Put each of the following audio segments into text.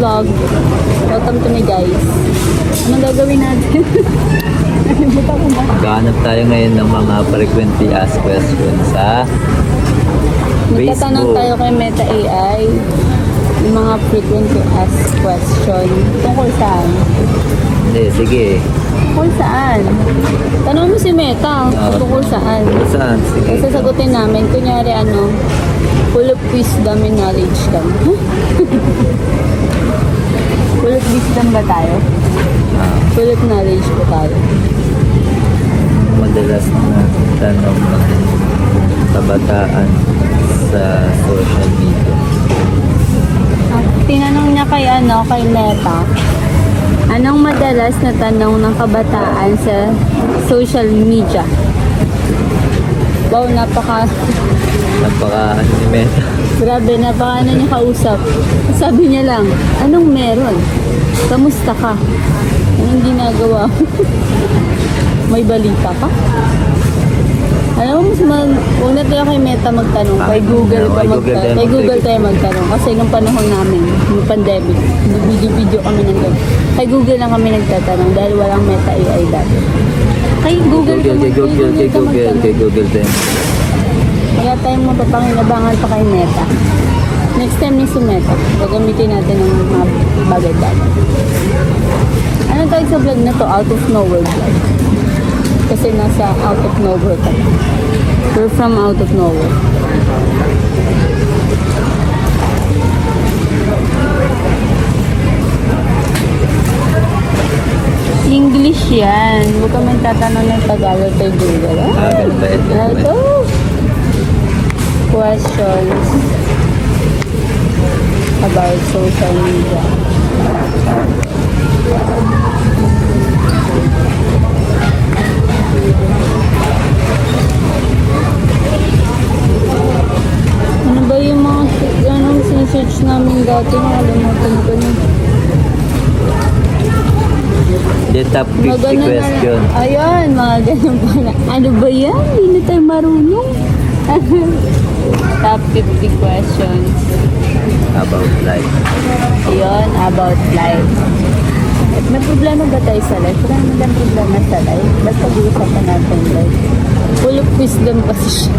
vlog. Welcome to me guys. Anong gagawin natin? Nalimutan ko ba? Maghahanap tayo ngayon ng mga frequently asked questions sa Magtatanong Facebook. tayo kay Meta AI. Yung mga frequently asked question. Tungkol saan? Hindi, sige. Tungkol saan? Tanong mo si Meta. Tungkol saan? Saan? Sige. Sasagutin namin. Kunyari full of wisdom and knowledge kami. Full of wisdom ba tayo? Full of knowledge ba tayo? Madalas na tanong ng kabataan sa social media. Tinanong niya kay Meta, anong madalas na tanong ng kabataan sa social media? Wow, Napaka ni Meta. grabe, niya kausap. Sabi niya lang, anong meron? Kamusta ka? Anong ginagawa mo? May balita ka? Alam mo, huwag na tayo kay Meta magtanong. Kay Google ka magtanong. Kay Google tayo magtanong. Kasi nung panahon namin, yung pandemic, video kami ng ganun. Kay Google lang kami nagtatanong dahil walang Meta AI dati. Kay Google din. Wala tayong mapapanginabangan pa kay Meta. Next time ni si Meta, gagamitin natin ng mga bagay-bagay. Ano tawag sa vlog na to? Out of nowhere vlog. Kasi nasa out of nowhere ka. We're from out of nowhere. English yan. Huwag kami tatanong ng Tagalog kay Google. Ganun ba ito? Ito. Questions about social media. Ano ba yung mga sinesearch namin dati? Nakalimutan ko na. The top 50 Mga ganun na- question. Ayun, mga ganun pala. Ano ba yan? Hindi na tayo marunong. Top 50 questions. About life. Ayun, about life. At may problema ba tayo sa life? Wala naman lang problema sa life. Basta pag-uusapan natin life. Full of wisdom kasi siya.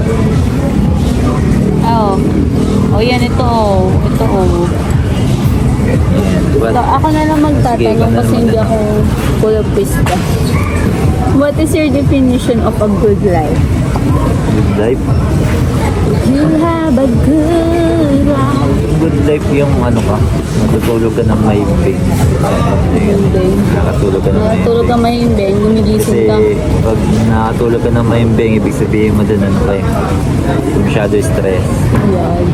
Oh, yan ito oh. Ito oh. So, ako na lang magtatanong kasi hindi ako full of wisdom. What is your definition of a good life? Good life. You have a good life. Good life yung matutulog ka ng mahimbing. Nakatulog ka ng mahimbing. Natulog ka mahimbing, gumigising Kasi ka. pag nakatulog ka ng mahimbing, ibig sabihin mo din masyado stress. Ayan.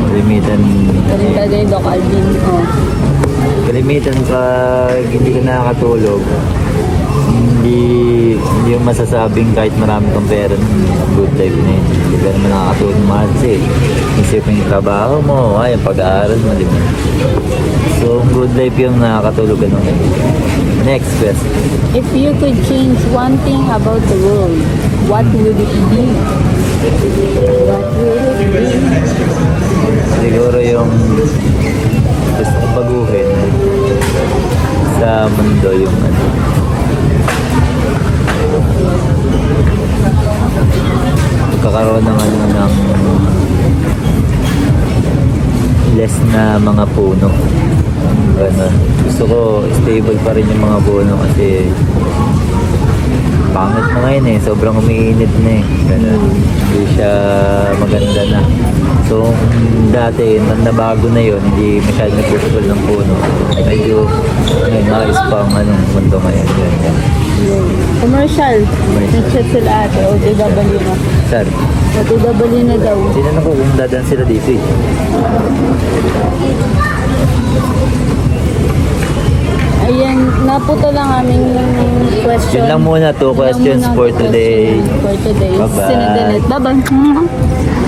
Kalimitan. Ganun talaga yung Doc Alvin. Oh. Kalimitan pag hindi ka nakakatulog, hindi yung masasabing kahit marami kang pera good life na yun. Hindi ka naman nakakatulog mahal kasi isipin yung trabaho mo, yung pag-aaral mo, di ba? So, good life yung nakakatulog ka nung next question. If you could change one thing about the world, what would it be? What would it be? Siguro yung gusto kong baguhin sa mundo yung magkakaroon ng ng less na mga puno. Ganun. Gusto ko stable pa rin yung mga puno kasi pangit na ngayon sobrang umiinit na ganun. Hindi siya maganda na. So dati nabago na yun, hindi masyadong nagpupul ng puno. Medyo nice pa ang mundo ngayon. Ganyan. Commercial. Nag-chat sila ate. OTW na. Sir, OTW na daw. sino na po kung dadan sila dito Ayan, naputo lang aming question. Yun lang muna, 2 questions Yun lang muna, for two today. questions for today. Bye-bye. Sinadelete. Bye-bye.